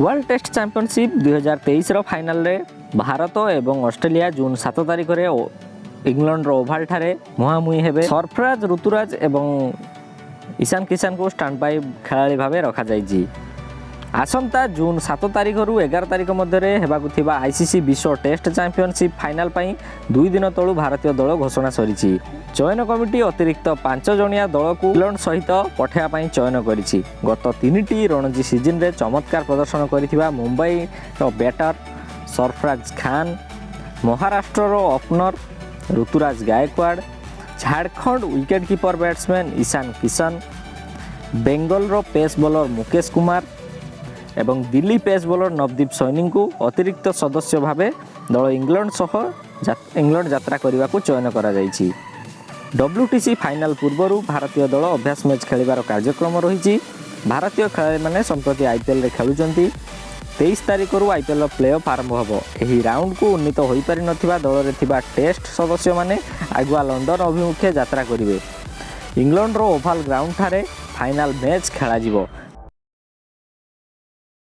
World test championship 2023 रो final रे भारत एवं Australia जून 7 तारिख रे इंग्लैंड रो ओभाल ठारे मुहामुही हेबे। सरफराज ऋतुराज एवं ईशान किशन को स्टैंड बाय खेलाड़ी भावे रखा जायछि। आसंता जून 7 तारिख रु 11 तारिख मध्य हेबाकु थिबा आईसीसी विश्व टेस्ट चैंपियनशिप फाइनल पई 2 दिन तळु भारतीय दल घोषणा सरिछि। चयन कमिटी अतिरिक्त 5 जणिया दल को इंग्लैंड सहित पठेया पई चयन करिछि। गत 3टी रणजी सीजन रे चमत्कार प्रदर्शन करिथिबा मुंबई रो बैटर सरफराज खान, महाराष्ट्र रो opener Ruturaj Gaikwad, Jharkhand wicket keeper batsman Ishan Kishan, Bengal रो पेस बॉलर मुकेश कुमार एवं दिल्ली पेस बॉलर नवदीप सैनी को अतिरिक्त सदस्य भावे दल इंग्लैंड यात्रा करने को चयन करा जायछि। WTC फाइनल पूर्व भारतीय दल अभ्यास मैच खेलिबार कार्यक्रम रही। भारतीय खेलाड़ी माने संप्रति आईपीएल रे खेलुचंती। 23 तारिख रु आईपीएल प्ले ऑफ आरंभ होबो। एही राउंड को उन्नीत होई पारि नथिबा दल रे थिबा टेस्ट सदस्य माने आगुआ लंडन अभिमुखे यात्रा करिवे। इंग्लैंड रो ओभाल ग्राउंड ठारे फाइनल मैच खेला जिवो।